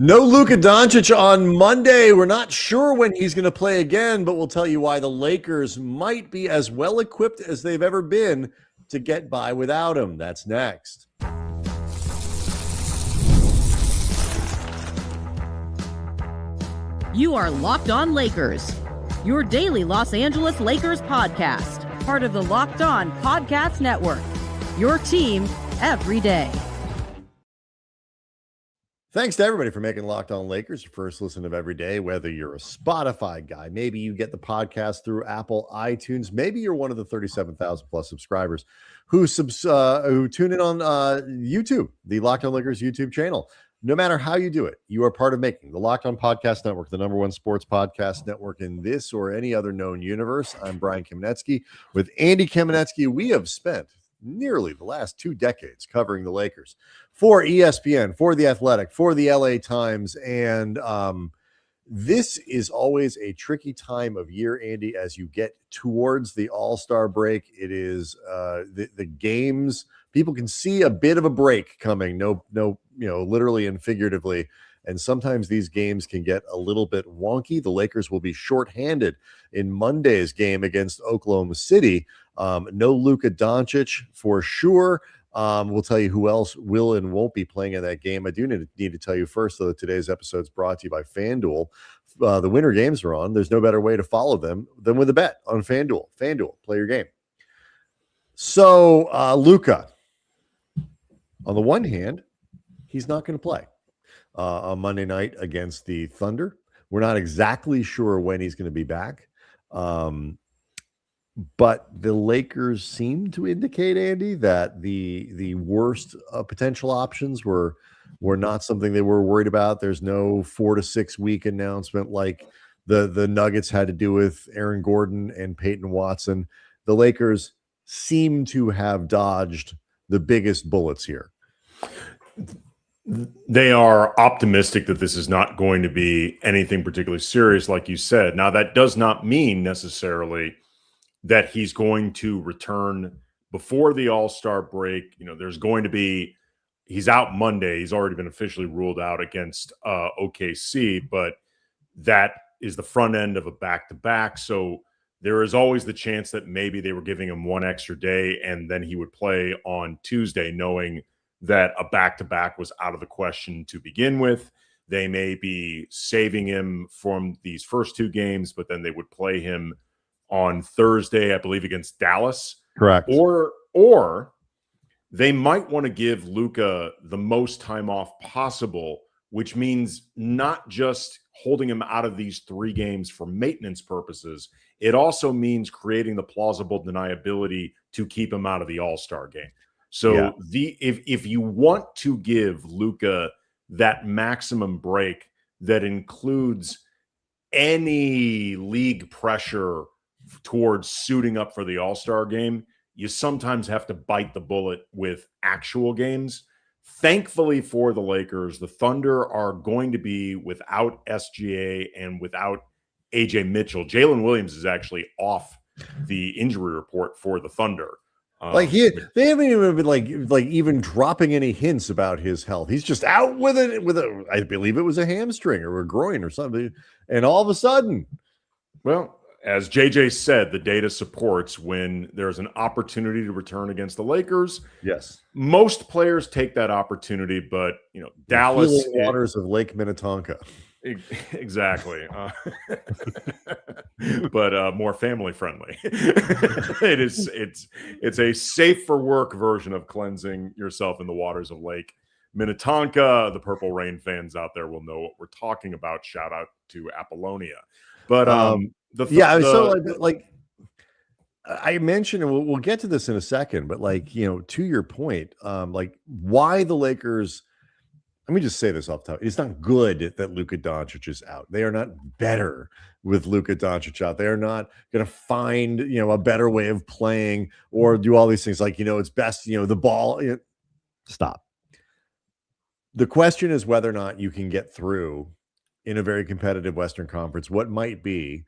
No Luka Doncic on Monday. We're not sure when he's going to play again, but we'll tell you why the Lakers might be as well equipped as they've ever been to get by without him. That's next. You are Locked On Lakers, your daily Los Angeles Lakers podcast, part of the Locked On Podcast Network, your team every day. Thanks to everybody for making Locked On Lakers your first listen of every day, whether you're a Spotify guy, maybe you get the podcast through Apple iTunes, maybe you're one of the 37,000 plus subscribers who tune in on YouTube, the Locked On Lakers YouTube channel. No matter how you do it, you are part of making the Locked On Podcast Network, the number one sports podcast network in this or any other known universe. I'm Brian Kamenetsky. With Andy Kamenetsky, we have spent nearly the last 2 decades covering the Lakers for ESPN, for The Athletic, for the LA Times. And this is always a tricky time of year, Andy, as you get towards the All-Star break. It is the games. People can see a bit of a break coming. No, literally and figuratively. And sometimes these games can get a little bit wonky. The Lakers will be shorthanded in Monday's game against Oklahoma City. No Luka Doncic for sure. We'll tell you who else will and won't be playing in that game. I do need to tell you first, though, that today's episode is brought to you by FanDuel. The winter games are on. There's no better way to follow them than with a bet on FanDuel. FanDuel, play your game. So, Luka, on the one hand, he's not going to play on Monday night against the Thunder. We're not exactly sure when he's going to be back. But the Lakers seem to indicate, Andy, that the worst potential options were not something they were worried about. There's no 4 to 6 week announcement like the Nuggets had to do with Aaron Gordon and Peyton Watson. The Lakers seem to have dodged the biggest bullets here. They are optimistic that this is not going to be anything particularly serious, like you said. Now, that does not mean necessarily that he's going to return before the All-Star break. There's going to be – he's out Monday. He's already been officially ruled out against OKC, but that is the front end of a back-to-back. So there is always the chance that maybe they were giving him one extra day and then he would play on Tuesday, knowing that a back-to-back was out of the question to begin with. They may be saving him from these first 2 games, but then they would play him on Thursday, I believe, against Dallas. Correct. Or they might want to give Luka the most time off possible, which means not just holding him out of these 3 games for maintenance purposes. It also means creating the plausible deniability to keep him out of the All-Star game. So if you want to give Luka that maximum break that includes any league pressure towards suiting up for the All-Star game, you sometimes have to bite the bullet with actual games. Thankfully for the Lakers, the Thunder are going to be without SGA and without AJ Mitchell. Jalen Williams is actually off the injury report for the Thunder. They haven't even been like even dropping any hints about his health. He's just out with a I believe it was a hamstring or a groin or something. And all of a sudden, well, as JJ said, the data supports when there's an opportunity to return against the Lakers. Yes. Most players take that opportunity, but Dallas healing waters of Lake Minnetonka. Exactly. But more family friendly. It's a safe for work version of cleansing yourself in the waters of Lake Minnetonka. The Purple Rain fans out there will know what we're talking about. Shout out to Apollonia. But I mentioned, and we'll get to this in a second, but to your point, why the Lakers, let me just say this off the top. It's not good that Luka Doncic is out. They are not better with Luka Doncic out. They are not going to find, a better way of playing or do all these things it's best, the ball. Stop. The question is whether or not you can get through in a very competitive Western Conference what might be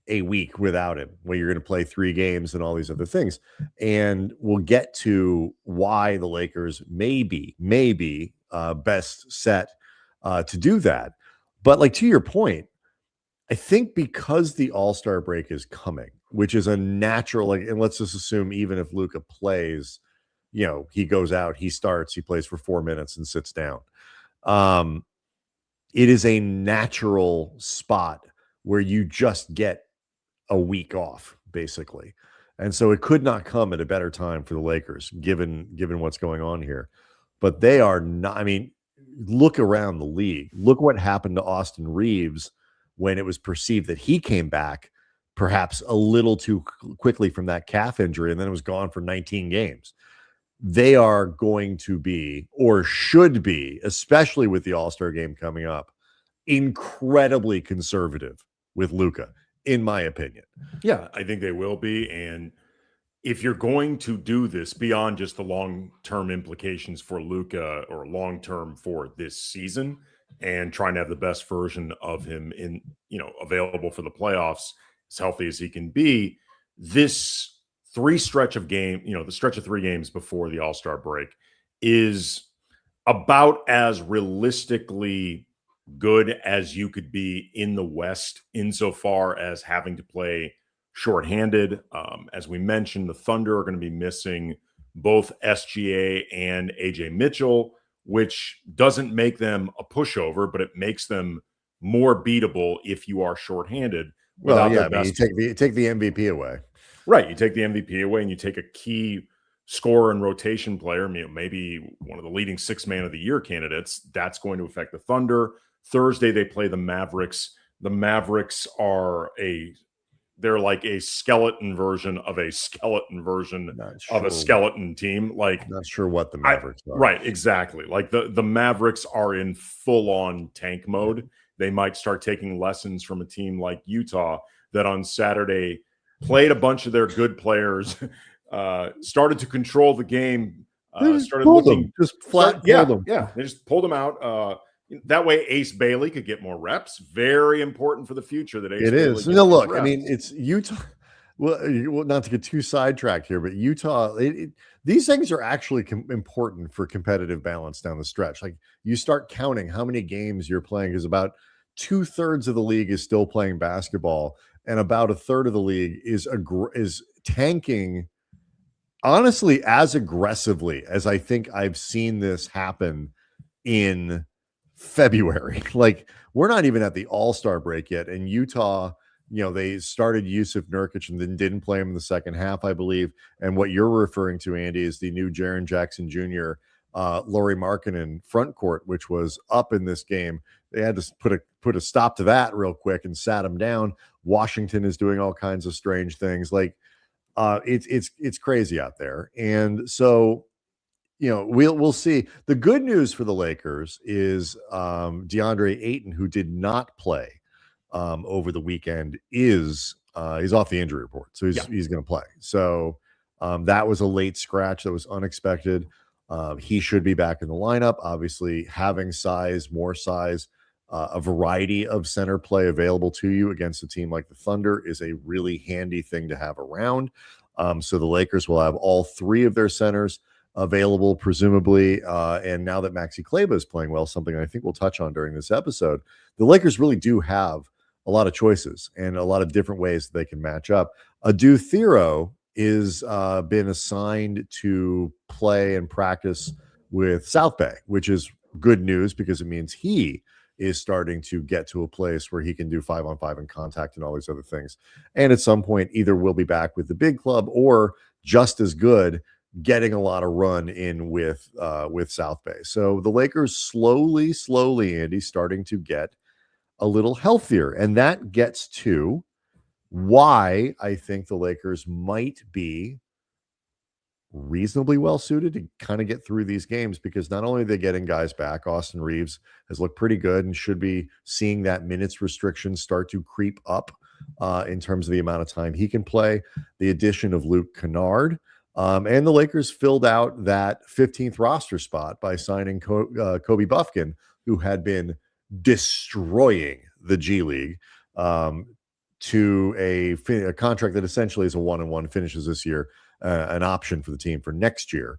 a week without him, where you're going to play 3 games and all these other things. And we'll get to why the Lakers maybe best set to do that. But like to your point, I think because the All-Star break is coming, which is a natural, like, and let's just assume even if Luka plays, he goes out, he starts, he plays for 4 minutes and sits down. It is a natural spot where you just get a week off, basically. And so it could not come at a better time for the Lakers, given what's going on here. But they are not, I mean, look around the league. Look what happened to Austin Reeves when it was perceived that he came back perhaps a little too quickly from that calf injury, and then it was gone for 19 games. They are going to be, or should be, especially with the All-Star game coming up, incredibly conservative with Luka, in my opinion. Yeah, I think they will be. And if you're going to do this beyond just the long-term implications for Luka or long-term for this season and trying to have the best version of him in, available for the playoffs as healthy as he can be, this the stretch of 3 games before the All-Star break is about as realistically good as you could be in the West insofar as having to play shorthanded. As we mentioned, the Thunder are going to be missing both SGA and AJ Mitchell, which doesn't make them a pushover, but it makes them more beatable if you are shorthanded. Well, yeah, you take the MVP away. Right. You take the MVP away and you take a key scorer and rotation player, maybe one of the leading 6 man of the year candidates. That's going to affect the Thunder. Thursday, they play the Mavericks. The Mavericks they're like a skeleton version of a skeleton version of a skeleton team. Like, not sure what the Mavericks are. Right, exactly. Like the Mavericks are in full-on tank mode. They might start taking lessons from a team like Utah that on Saturday played a bunch of their good players, started to control the game, started looking just flat. Them. Yeah, they just pulled them out. That way, Ace Bailey could get more reps. Very important for the future. That Ace Bailey is. No, look, I mean, it's Utah. Well, not to get too sidetracked here, but Utah. These things are actually important for competitive balance down the stretch. Like, you start counting how many games you're playing, because about 2/3 of the league is still playing basketball, and about 1/3 of the league is tanking. Honestly, as aggressively as I think I've seen this happen in February. Like, we're not even at the All-Star break yet, and Utah, they started Yusuf Nurkic and then didn't play him in the second half, I believe. And what you're referring to, Andy, is the new Jaren Jackson Jr., Lauri Markkanen front court, which was up in this game. They had to put a stop to that real quick and sat him down. Washington is doing all kinds of strange things. Like, it's crazy out there. And so, we'll see. The good news for the Lakers is DeAndre Ayton, who did not play over the weekend, he's off the injury report, so he's going to play. So that was a late scratch that was unexpected. He should be back in the lineup. Obviously, having more size, a variety of center play available to you against a team like the Thunder is a really handy thing to have around. So the Lakers will have all 3 of their centers available, presumably. And now that Maxi Kleber is playing well, something I think we'll touch on during this episode, the Lakers really do have a lot of choices and a lot of different ways that they can match up. Adu Thero is been assigned to play and practice with South Bay, which is good news because it means he is starting to get to a place where he can do 5-on-5 and contact and all these other things. And at some point, either we'll be back with the big club or just as good, getting a lot of run in with South Bay. So the Lakers slowly, Andy, starting to get a little healthier. And that gets to why I think the Lakers might be reasonably well suited to kind of get through these games, because not only are they getting guys back, Austin Reeves has looked pretty good and should be seeing that minutes restriction start to creep up in terms of the amount of time he can play. The addition of Luke Kennard, and the Lakers filled out that 15th roster spot by signing Kobe Bufkin, who had been destroying the G League, to a contract that essentially is a 1-and-1, finishes this year, an option for the team for next year.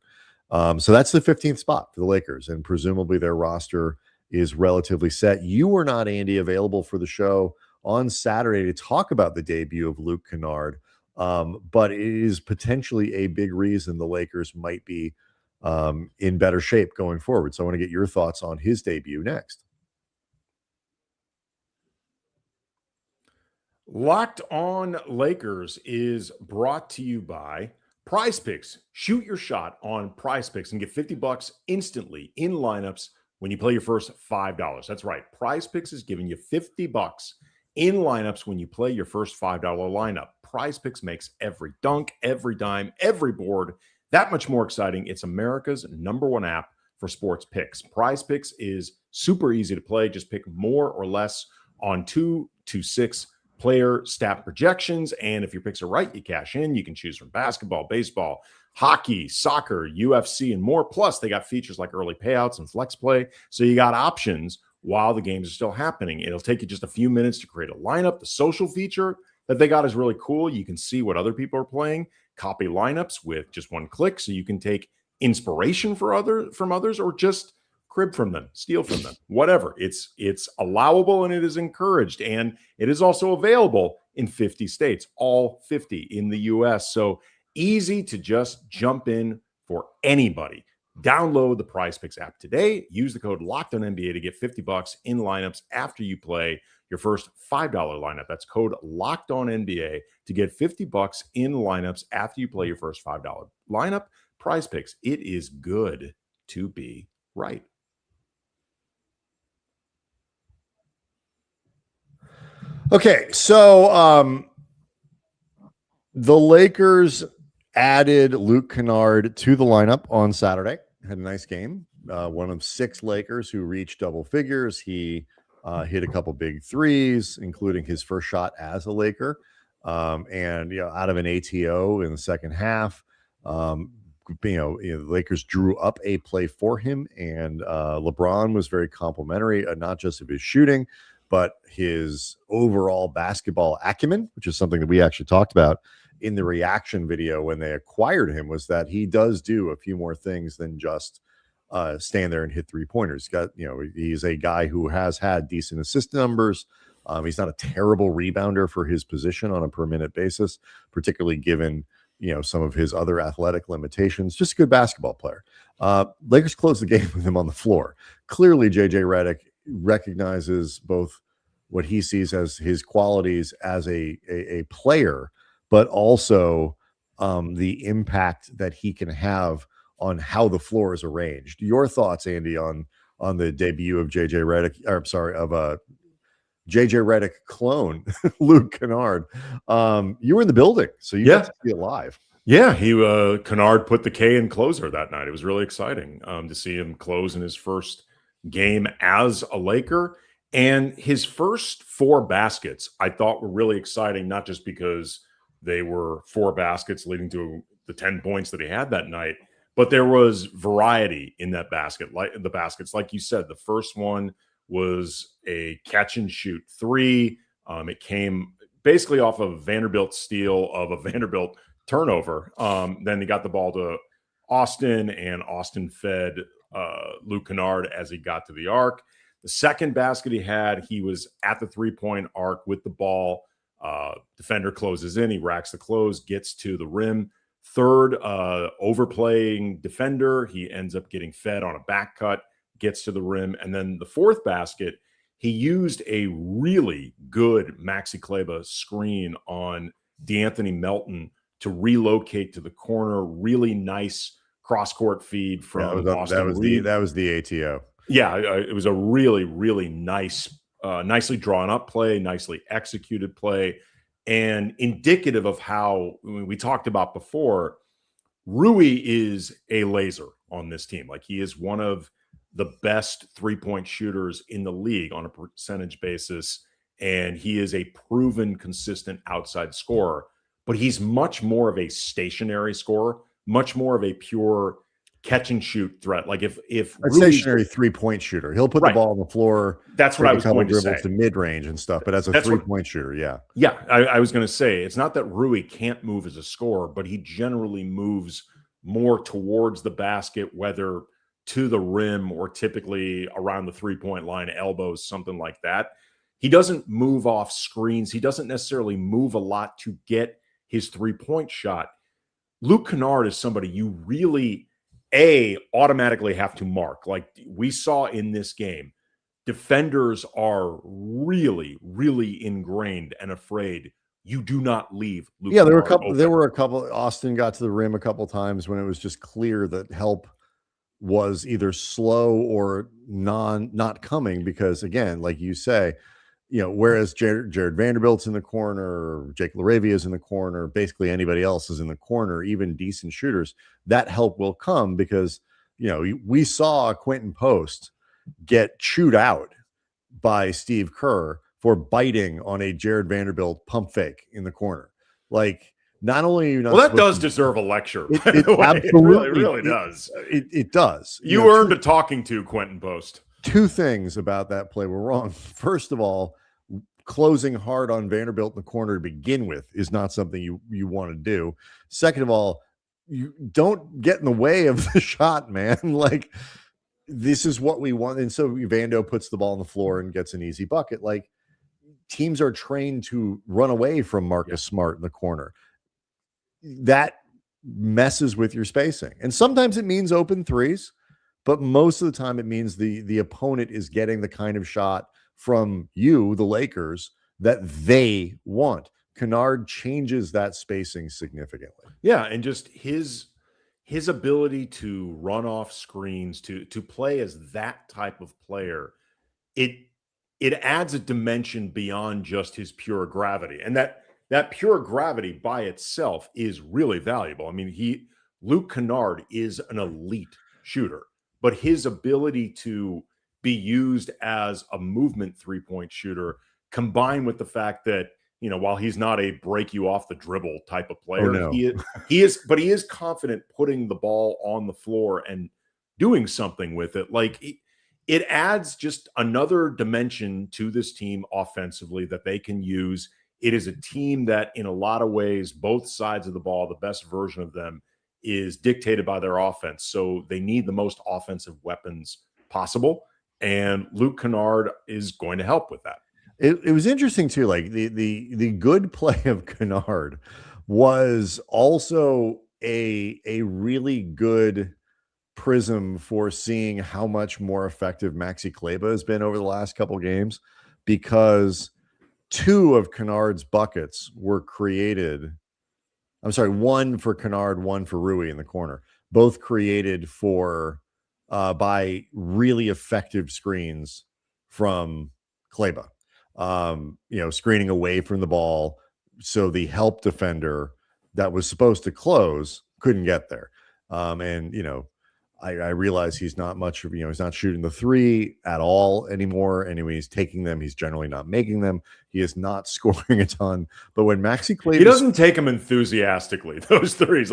So that's the 15th spot for the Lakers, and presumably their roster is relatively set. You were not, Andy, available for the show on Saturday to talk about the debut of Luke Kennard, but it is potentially a big reason the Lakers might be in better shape going forward. So I want to get your thoughts on his debut next. Locked On Lakers is brought to you by Prize Picks. Shoot your shot on Prize Picks and get $50 instantly in lineups when you play your first $5. That's right. Prize Picks is giving you $50 in lineups when you play your first $5 lineup. Prize Picks makes every dunk, every dime, every board that much more exciting. It's America's #1 app for sports picks. Prize Picks is super easy to play. Just pick more or less on 2 to 6 player stat projections. And if your picks are right, you cash in. You can choose from basketball, baseball, hockey, soccer, UFC, and more. Plus, they got features like early payouts and flex play. So you got options while the games are still happening. It'll take you just a few minutes to create a lineup. The social feature that they got is really cool. You can see what other people are playing, copy lineups with just one click, so you can take inspiration from others, or just crib from them, steal from them, whatever. It's allowable and it is encouraged, and it is also available in 50 states, all 50 in the US. So easy to just jump in for anybody. Download the Prize Picks app today. Use the code LOCKEDONNBA to get $50 in lineups after you play your first $5 lineup. That's code LOCKEDONNBA to get $50 in lineups after you play your first $5 lineup. Prize Picks. It is good to be right. Okay, so the Lakers added Luke Kennard to the lineup on Saturday. Had a nice game. One of 6 Lakers who reached double figures. He hit a couple big threes, including his first shot as a Laker. And out of an ATO in the second half, the Lakers drew up a play for him, and LeBron was very complimentary, not just of his shooting, but his overall basketball acumen, which is something that we actually talked about in the reaction video when they acquired him, was that he does do a few more things than just stand there and hit 3-pointers. He's a guy who has had decent assist numbers. He's not a terrible rebounder for his position on a per minute basis, particularly given some of his other athletic limitations. Just a good basketball player. Lakers closed the game with him on the floor. Clearly, JJ Redick recognizes both what he sees as his qualities as a player, but also the impact that he can have on how the floor is arranged. Your thoughts, Andy, on the debut of JJ Redick, or I'm sorry, of a JJ Redick clone, Luke Kennard. You were in the building, so you got to see it live. Yeah, Kennard put the K in closer that night. It was really exciting to see him close in his first game as a Laker. And his first 4 baskets, I thought, were really exciting, not just because they were 4 baskets leading to the 10 points that he had that night, but there was variety in that basket. Like the baskets, like you said, the first one was a catch and shoot 3. It came basically off of Vanderbilt's steal of a Vanderbilt turnover. Then he got the ball to Austin, and Austin fed Luke Kennard as he got to the arc. The second basket he was at the 3-point arc with the ball. Defender closes in, he racks the close, gets to the rim. Third, overplaying defender, he ends up getting fed on a back cut, gets to the rim. And then the fourth basket, he used a really good Maxi Kleber screen on De'Anthony Melton to relocate to the corner. Really nice cross-court feed from Austin Reed. That was the ATO. Yeah, it was a really, really nice, nicely drawn up play, nicely executed play, and indicative of how we talked about before. Rui is a laser on this team. Like, he is one of the best 3-point shooters in the league on a percentage basis, and he is a proven, consistent outside scorer. But he's much more of a stationary scorer, much more of a pure catch and shoot threat. Like if a stationary 3-point shooter, he'll put the ball on the floor. That's what I was going to say. To mid range and stuff, but as a 3-point shooter, I was going to say, it's not that Rui can't move as a scorer, but he generally moves more towards the basket, whether to the rim or typically around the 3-point line, elbows, something like that. He doesn't move off screens. He doesn't necessarily move a lot to get his 3-point shot. Luke Kennard is somebody you really, automatically have to mark. Like we saw in this game, defenders are really, really ingrained and afraid you do not leave Luke Yeah, Kennard there were a couple. Austin got to the rim a couple times when it was just clear that help was either slow or not coming because, again, like you say, whereas Jared Vanderbilt's in the corner, Jake LaRavia's in the corner, basically anybody else is in the corner, even decent shooters, that help will come because, we saw Quentin Post get chewed out by Steve Kerr for biting on a Jared Vanderbilt pump fake in the corner. Like, not only are you not that does deserve a lecture. It absolutely it really does. It does. You earned a talking to, Quentin Post. Two things about that play were wrong. First of all, closing hard on Vanderbilt in the corner to begin with is not something you want to do. Second of all, you don't get in the way of the shot, man. Like, this is what we want. And so Vando puts the ball on the floor and gets an easy bucket. Like, teams are trained to run away from Marcus Smart in the corner. That messes with your spacing. And sometimes it means open threes, but most of the time it means the opponent is getting the kind of shot from you, the Lakers, that they want. Kennard changes that spacing significantly. Yeah, and just his ability to run off screens, to play as that type of player, it adds a dimension beyond just his pure gravity. And that pure gravity by itself is really valuable. I mean, Luke Kennard is an elite shooter, but his ability to be used as a movement 3-point shooter, combined with the fact that, while he's not a break you off the dribble type of player, he is confident putting the ball on the floor and doing something with it. Like, it adds just another dimension to this team offensively that they can use. It is a team that, in a lot of ways, both sides of the ball, the best version of them is dictated by their offense. So they need the most offensive weapons possible. And Luke Kennard is going to help with that. It was interesting too. Like the good play of Kennard was also a really good prism for seeing how much more effective Maxi Kleber has been over the last couple games, because two of Kennard's buckets were created. I'm sorry, one for Kennard, one for Rui in the corner, both created by really effective screens from Kleber. Screening away from the ball, so the help defender that was supposed to close couldn't get there. I realize he's not much of, he's not shooting the three at all anymore. Anyway, he's taking them. He's generally not making them. He is not scoring a ton. But when Maxi Kleber, he doesn't take them enthusiastically. Those threes,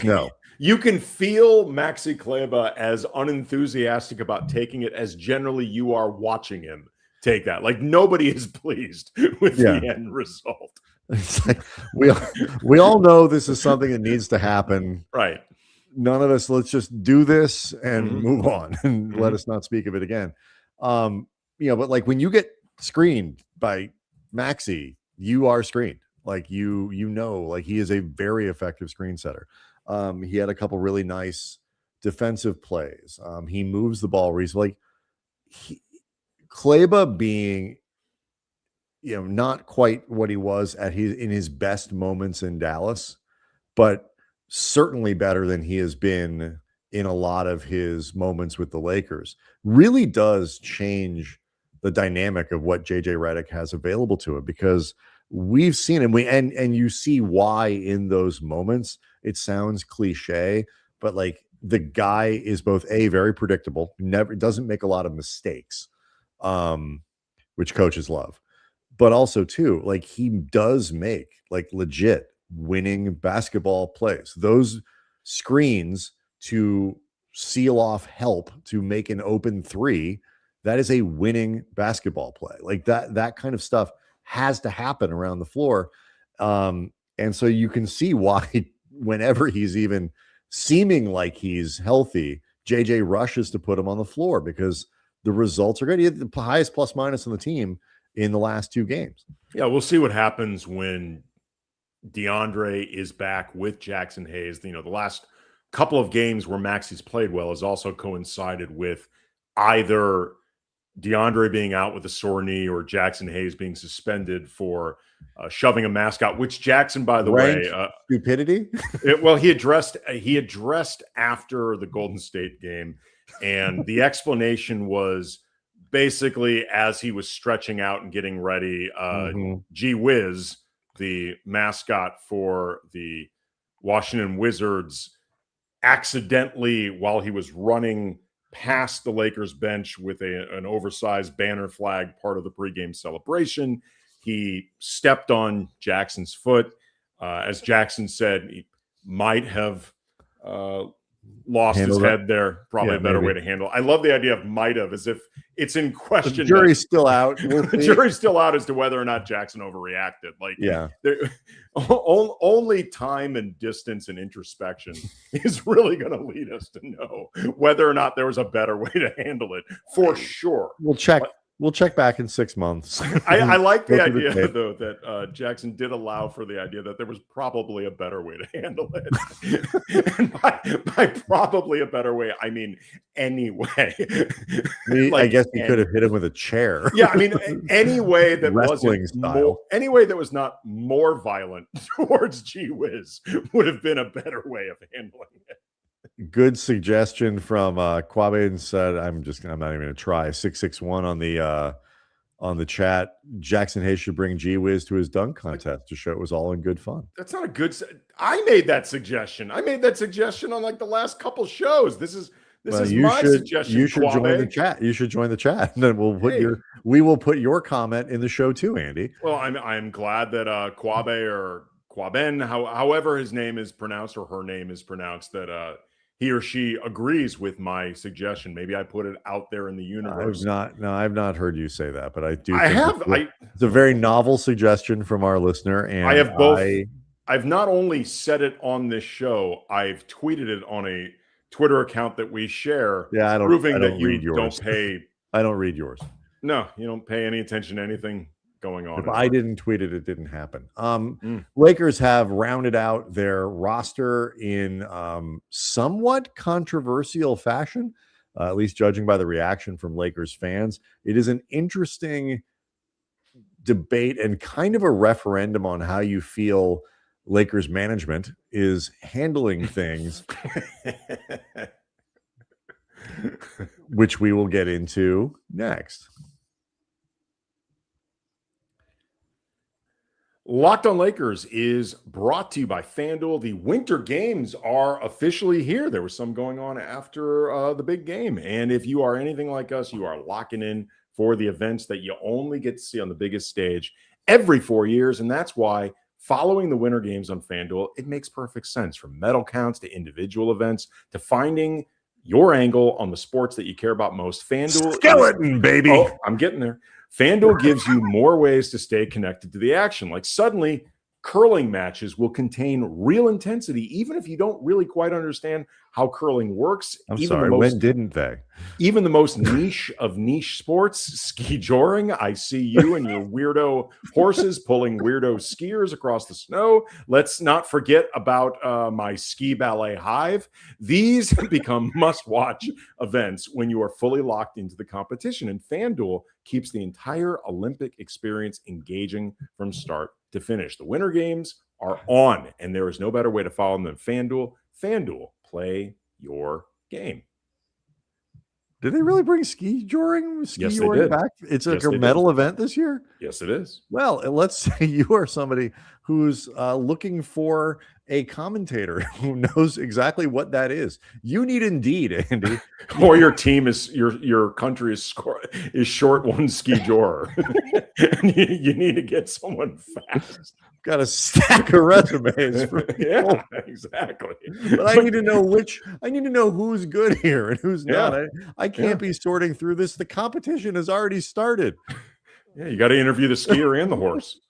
no. You can feel Maxi Kleber as unenthusiastic about taking it as generally you are watching him take that. Like, nobody is pleased with the end result. It's like we all know this is something that needs to happen. Right. None of us, let's just do this and move on and let us not speak of it again. But like when you get screened by Maxi, you are screened. Like like he is a very effective screen setter. He had a couple really nice defensive plays. He moves the ball reasonably. Kleber being, not quite what he was in his best moments in Dallas, but certainly better than he has been in a lot of his moments with the Lakers, really does change the dynamic of what JJ Redick has available to him, because we've seen him. And you see why in those moments. It sounds cliche, but like, the guy is both very predictable, doesn't make a lot of mistakes, which coaches love, but also too, like, he does make like legit winning basketball plays. Those screens to seal off help to make an open three, that is a winning basketball play. Like that kind of stuff has to happen around the floor. And so you can see why whenever he's even seeming like he's healthy, JJ rushes to put him on the floor because the results are good. He had the highest plus minus on the team in the last 2 games. Yeah, we'll see what happens when DeAndre is back with Jackson Hayes. The last couple of games where Maxi's played well has also coincided with either DeAndre being out with a sore knee or Jackson Hayes being suspended for shoving a mascot, which Jackson, by the way, stupidity. He addressed after the Golden State game, and the explanation was basically as he was stretching out and getting ready, Gee Whiz, the mascot for the Washington Wizards, accidentally, while he was running past the Lakers bench with an oversized banner flag, part of the pregame celebration, he stepped on Jackson's foot. As Jackson said, he might have lost his head there. Probably a better way to handle it. I love the idea of might have, as if it's in question. The jury's still out. The jury's still out as to whether or not Jackson overreacted. Only time and distance and introspection is really going to lead us to know whether or not there was a better way to handle it. For sure. We'll check back in 6 months. I like the idea, though, that Jackson did allow for the idea that there was probably a better way to handle it. And by probably a better way, I mean anyway. I guess he could have hit him with a chair. Yeah, I mean, any way that any way that was not more violent towards Gee Whiz would have been a better way of handling it. Good suggestion from Kwabe, and said, I'm not even going to try. 661 on the chat. Jackson Hayes should bring Gee Whiz to his dunk contest to show it was all in good fun. That's not a good. I made that suggestion. I made that suggestion on the last couple shows. This is my suggestion. You should join the chat. You should join the chat, and then we will put your comment in the show too, Andy. Well, I'm glad that Kwabe or Kwaben, however his name is pronounced or her name is pronounced, that he or she agrees with my suggestion. Maybe I put it out there in the universe. I've not heard you say that, but I do. It's a very novel suggestion from our listener, and I have both. I've not only said it on this show, I've tweeted it on a Twitter account that we share. Yeah, proving that you don't pay. I don't read yours. No, you don't pay any attention to anything going on. If I didn't tweet it, it didn't happen. Lakers have rounded out their roster in somewhat controversial fashion, at least judging by the reaction from Lakers fans. It is an interesting debate and kind of a referendum on how you feel Lakers management is handling things, which we will get into next. Locked on Lakers is brought to you by FanDuel. The winter games are officially here. There was some going on after the big game. And if you are anything like us, you are locking in for the events that you only get to see on the biggest stage every 4 years. And that's why following the winter games on FanDuel, it makes perfect sense, from medal counts to individual events to finding your angle on the sports that you care about most. FanDuel skeleton, baby. Oh, I'm getting there. FanDuel gives you more ways to stay connected to the action. Like suddenly, curling matches will contain real intensity, even if you don't really quite understand how curling works. When didn't they? Even the most niche of niche sports, ski joring. I see you and your weirdo horses pulling weirdo skiers across the snow. Let's not forget about my ski ballet hive. These become must-watch events when you are fully locked into the competition. And FanDuel keeps the entire Olympic experience engaging from start to finish. The winter games are on, and there is no better way to follow them than FanDuel. FanDuel, play your game. Did they really bring ski joring back? It's like a medal event this year? Yes, it is. Well, let's say you are somebody who's looking for a commentator who knows exactly what that is. You need Indeed, Andy. Or your team is your country is short one ski jorer. you need to get someone fast. Got a stack of resumes for people. Yeah, exactly. But I need to know who's good here and who's not. I can't be sorting through this. The competition has already started. Yeah, you got to interview the skier and the horse.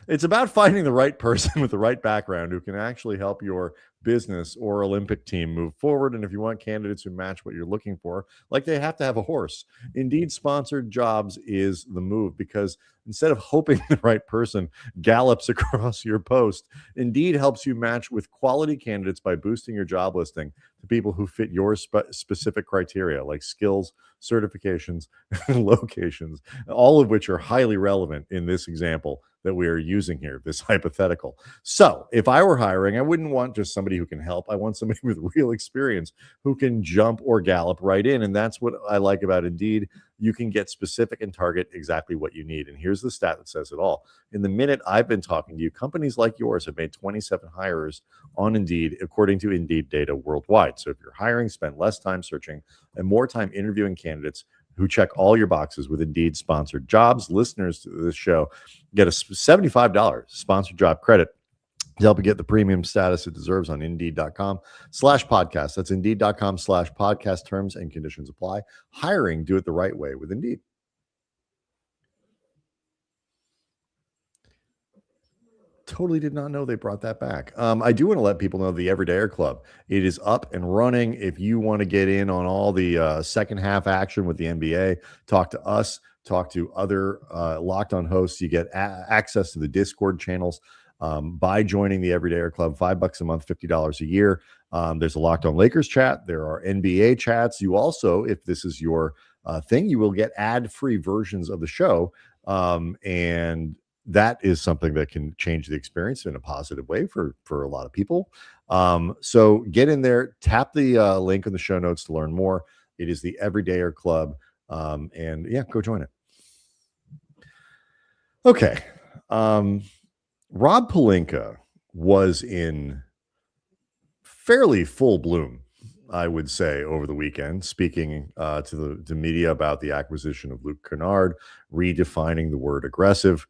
It's about finding the right person with the right background who can actually help your business or Olympic team move forward. And if you want candidates who match what you're looking for, like they have to have a horse. Indeed, sponsored jobs is the move, because instead of hoping the right person gallops across your post, Indeed helps you match with quality candidates by boosting your job listing to people who fit your specific criteria, like skills, certifications, and locations, all of which are highly relevant in this example that we are using here, this hypothetical. So if I were hiring, I wouldn't want just somebody who can help. I want somebody with real experience who can jump or gallop right in. And that's what I like about Indeed. You can get specific and target exactly what you need. And here's the stat that says it all. In the minute I've been talking to you, companies like yours have made 27 hires on Indeed, according to Indeed data worldwide. So if you're hiring, spend less time searching and more time interviewing candidates who check all your boxes with Indeed sponsored jobs. Listeners to this show get a $75 sponsored job credit to help you get the premium status it deserves on Indeed.com/podcast. That's Indeed.com/podcast. Terms and conditions apply. Hiring, do it the right way with Indeed. Totally did not know they brought that back. I do want to let people know the Everydayer Club. It is up and running. If you want to get in on all the second half action with the NBA, talk to us, talk to other Locked On hosts. You get access to the Discord channels by joining the Everydayer Club. $5 a month, $50 a year. There's a Locked On Lakers chat. There are NBA chats. You also, if this is your thing, you will get ad-free versions of the show. And that is something that can change the experience in a positive way for a lot of people. So get in there, tap the link in the show notes to learn more. It is the Everydayer Club. And yeah, go join it. Okay. Rob Pelinka was in fairly full bloom, I would say, over the weekend, speaking to the media about the acquisition of Luke Kennard, redefining the word aggressive.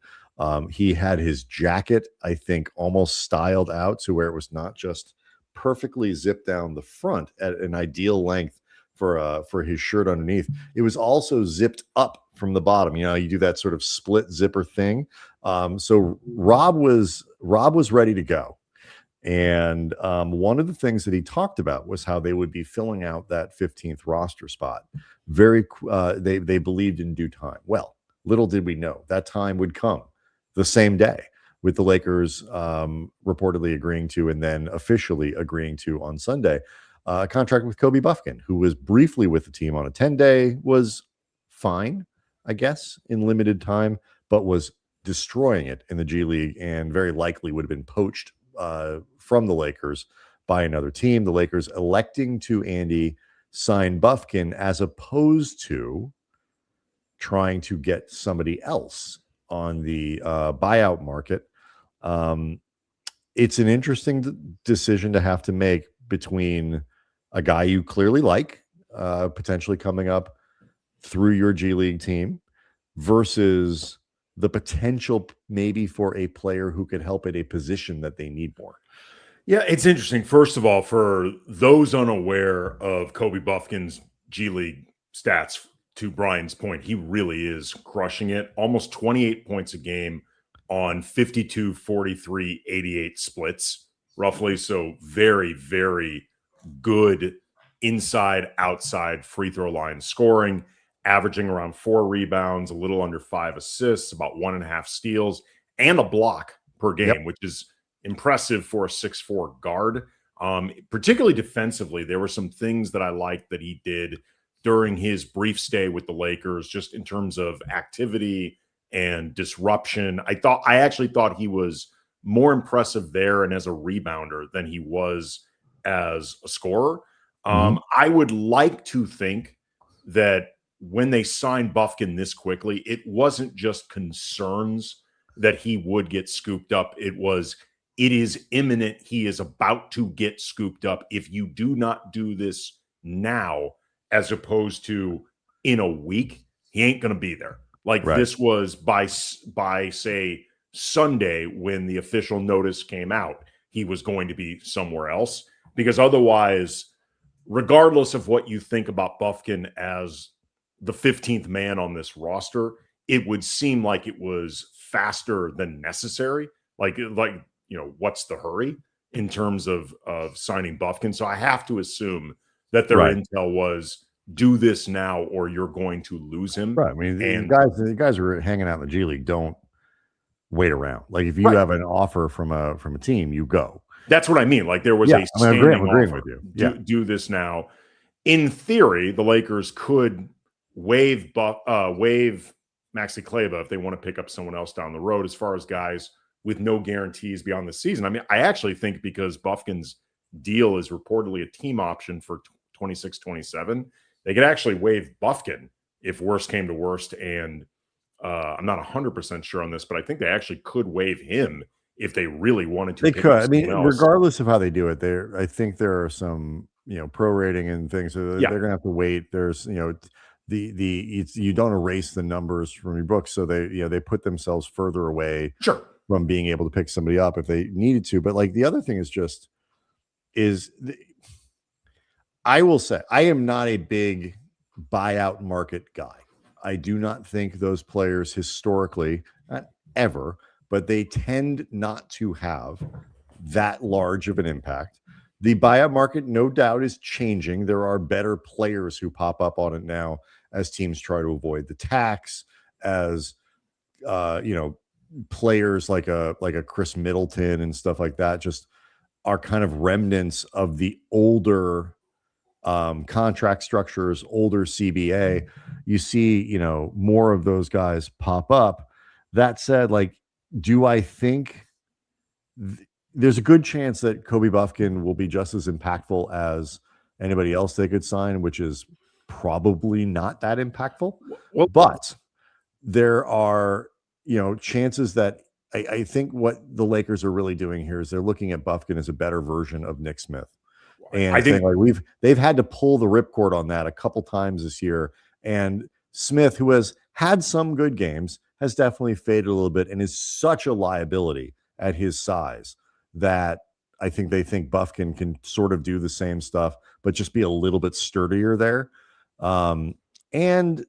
He had his jacket, I think, almost styled out to where it was not just perfectly zipped down the front at an ideal length for his shirt underneath. It was also zipped up from the bottom. You know, you do that sort of split zipper thing. So Rob was ready to go. And one of the things that he talked about was how they would be filling out that 15th roster spot. They believed in due time. Well, little did we know that time would come the same day, with the Lakers reportedly agreeing to, and then officially agreeing to on Sunday, a contract with Kobe Bufkin, who was briefly with the team on a 10-day, was fine, I guess, in limited time, but was destroying it in the G League and very likely would have been poached from the Lakers by another team. The Lakers electing to, Andy, sign Bufkin as opposed to trying to get somebody else on the buyout market. It's an interesting decision to have to make between a guy you clearly like, potentially coming up through your G League team, versus the potential maybe for a player who could help at a position that they need more. Yeah, it's interesting. First of all, for those unaware of Kobe Bufkin's G League stats, to Brian's point, he really is crushing it. Almost 28 points a game on 52, 43, 88 splits, roughly. So very, very good inside, outside free throw line scoring, averaging around 4 rebounds, a little under 5 assists, about 1.5 steals, and a block per game, which is impressive for a 6'4" guard. Particularly defensively, there were some things that I liked that he did during his brief stay with the Lakers, just in terms of activity and disruption. I actually thought he was more impressive there and as a rebounder than he was as a scorer. I would like to think that when they signed Bufkin this quickly, it wasn't just concerns that he would get scooped up. It is imminent. He is about to get scooped up. If you do not do this now, as opposed to in a week, he ain't going to be there. This was by say Sunday, when the official notice came out, he was going to be somewhere else, because otherwise, regardless of what you think about Bufkin as the 15th man on this roster, it would seem like it was faster than necessary. What's the hurry? in terms of signing Bufkin. So I have to assume that their Right. intel was do this now or you're going to lose him. Right. I mean, And the guys who are hanging out in the G League don't wait around. Like if you Right. have an offer from a team, you go. that's what I mean. Like there was Yeah, a I'm standing agreeing offer. with you. Yeah. Do this now. In theory, the Lakers could waive Maxi Kleber if they want to pick up someone else down the road, as far as guys with no guarantees beyond the season. I mean, I actually think because Bufkin's deal is reportedly a team option for 26-27, they could actually waive Bufkin if worst came to worst. And I'm not 100% sure on this, but I think they actually could waive him if they really wanted to. They could. I mean, regardless of how they do it, I think there are some, prorating and things. So they're going to have to wait. There's, you don't erase the numbers from your books, so they put themselves further away from being able to pick somebody up if they needed to. But like the other thing I will say I am not a big buyout market guy. I do not think those players historically, not ever, but they tend not to have that large of an impact. The buyout market, no doubt, is changing. There are better players who pop up on it now as teams try to avoid the tax, as players like a Chris Middleton and stuff like that just are kind of remnants of the older contract structures, older CBA. You see, more of those guys pop up. That said, like, do I think there's a good chance that Kobe Bufkin will be just as impactful as anybody else they could sign, which is probably not that impactful. Well, but there are, chances that I think what the Lakers are really doing here is they're looking at Bufkin as a better version of Nick Smith. And I think they've had to pull the ripcord on that a couple times this year. And Smith, who has had some good games, has definitely faded a little bit and is such a liability at his size that I think they think Bufkin can sort of do the same stuff, but just be a little bit sturdier there. And,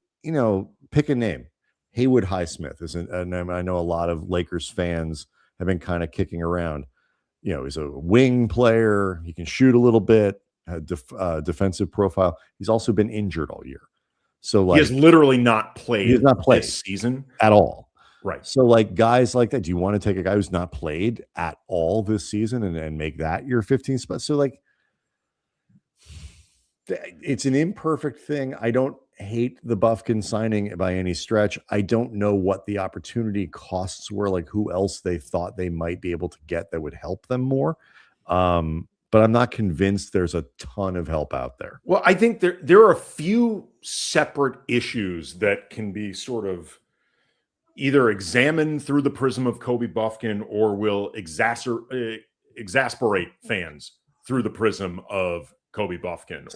pick a name. Haywood Highsmith isn't, and I know a lot of Lakers fans have been kind of kicking around. He's a wing player. He can shoot a little bit, defensive profile. He's also been injured all year. So he has literally not played. He has not played this season at all. Right. So like guys like that, do you want to take a guy who's not played at all this season and make that your 15th spot? So like, it's an imperfect thing. I don't hate the Bufkin signing by any stretch. I don't know what the opportunity costs were, like who else they thought they might be able to get that would help them more. But I'm not convinced there's a ton of help out there. Well, I think there are a few separate issues that can be sort of either examined through the prism of Kobe Bufkin or will exasperate fans through the prism of Kobe Bufkin.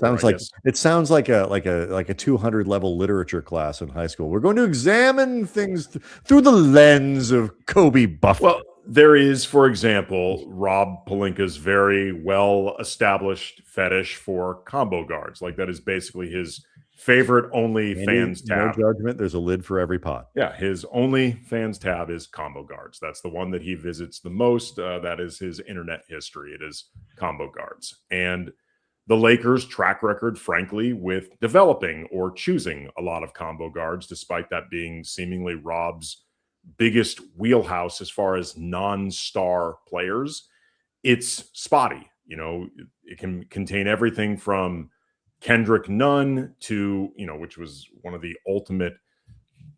It sounds like a 200 level literature class in high school. We're going to examine things through the lens of Kobe Bufkin. Well, there is, for example, Rob Pelinka's very well established fetish for combo guards. Like that is basically his favorite fans tab. No judgment. There's a lid for every pot. Yeah, his only fans tab is combo guards. That's the one that he visits the most. That is his internet history. It is combo guards. And the Lakers' track record, frankly, with developing or choosing a lot of combo guards, despite that being seemingly Rob's biggest wheelhouse as far as non-star players, it's spotty. It can contain everything from Kendrick Nunn to, which was one of the ultimate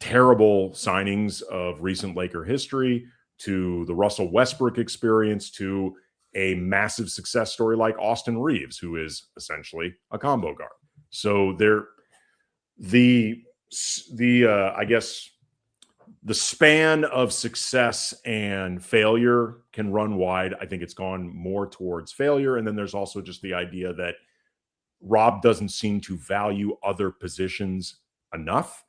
terrible signings of recent Laker history, to the Russell Westbrook experience, to a massive success story like Austin Reeves, who is essentially a combo guard. So I guess the span of success and failure can run wide. I think it's gone more towards failure. And then there's also just the idea that Rob doesn't seem to value other positions enough,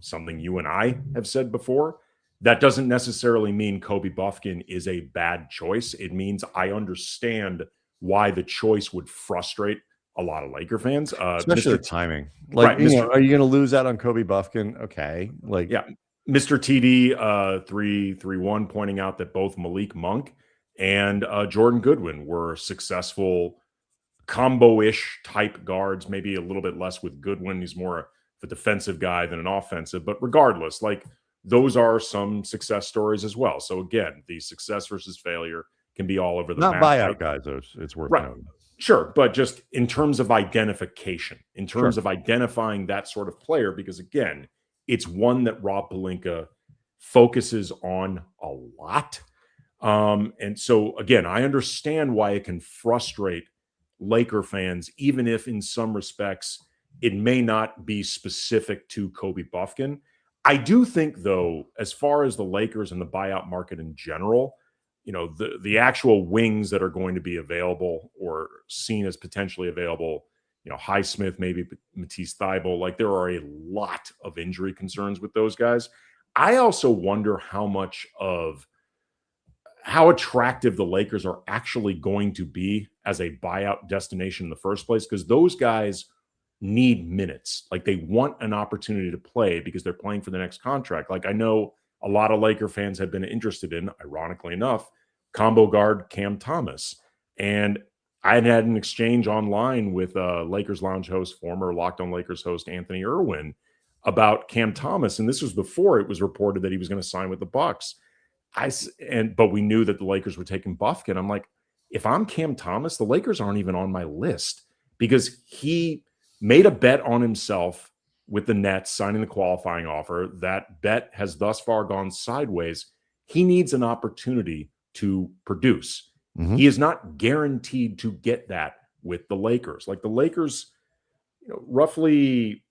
something you and I have said before. That doesn't necessarily mean Kobe Bufkin is a bad choice. It means I understand why the choice would frustrate a lot of Laker fans. Especially the timing. Like, are you going to lose out on Kobe Bufkin? Okay. Like, yeah. Mr. TD 331 pointing out that both Malik Monk and Jordan Goodwin were successful combo-ish type guards, maybe a little bit less with Goodwin. He's more of a defensive guy than an offensive, but regardless, like those are some success stories as well. So again, the success versus failure can be all over the Not map. buyout guys, though. It's worth noting. Sure, but just in terms of identification, in terms of identifying that sort of player, because again, it's one that Rob Pelinka focuses on a lot. And so again, I understand why it can frustrate Laker fans, even if in some respects it may not be specific to Kobe Bufkin. I do think, though, as far as the Lakers and the buyout market in general, the actual wings that are going to be available or seen as potentially available, Highsmith, maybe Matisse Thybulle, like there are a lot of injury concerns with those guys. I also wonder how attractive the Lakers are actually going to be as a buyout destination in the first place, because those guys need minutes. Like they want an opportunity to play because they're playing for the next contract. Like I know a lot of Laker fans have been interested in, ironically enough, combo guard Cam Thomas. And I had an exchange online with Lakers Lounge host, former Locked On Lakers host Anthony Irwin, about Cam Thomas. And this was before it was reported that he was going to sign with the Bucks. But we knew that the Lakers were taking Bufkin. I'm like, if I'm Cam Thomas, the Lakers aren't even on my list because he made a bet on himself with the Nets signing the qualifying offer. That bet has thus far gone sideways. He needs an opportunity to produce. Mm-hmm. He is not guaranteed to get that with the Lakers. Like the Lakers, roughly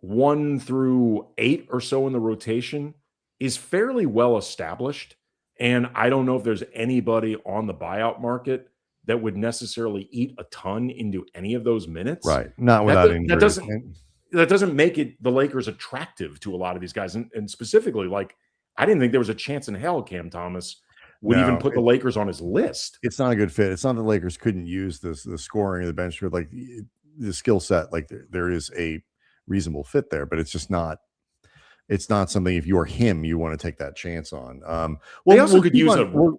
1 through 8 or so in the rotation is fairly well established. And I don't know if there's anybody on the buyout market that would necessarily eat a ton into any of those minutes. Right. Not without injury. That doesn't make it the Lakers attractive to a lot of these guys. And specifically, like, I didn't think there was a chance in hell Cam Thomas would even put the Lakers on his list. It's not a good fit. It's not that the Lakers couldn't use the scoring of the bench, or like the skill set. Like there is a reasonable fit there, but it's just not. It's not something, if you're him, you want to take that chance on. They also could use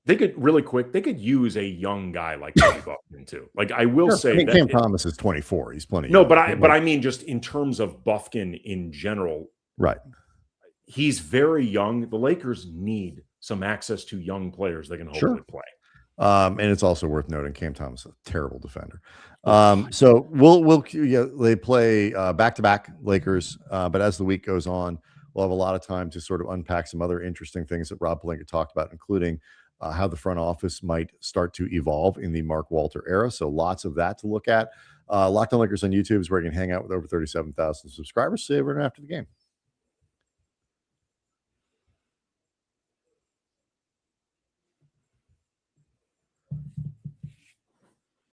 they could use a young guy like Kobe Bufkin too. Like I will say that Cam Thomas is 24. He's plenty. No, but I mean just in terms of Bufkin in general. Right. He's very young. The Lakers need some access to young players that can hopefully play. And it's also worth noting Cam Thomas is a terrible defender. So they play back-to-back Lakers, but as the week goes on, we'll have a lot of time to sort of unpack some other interesting things that Rob Pelinka talked about, including how the front office might start to evolve in the Mark Walter era. So lots of that to look at. Locked On Lakers on YouTube is where you can hang out with over 37,000 subscribers. See you everyone after the game.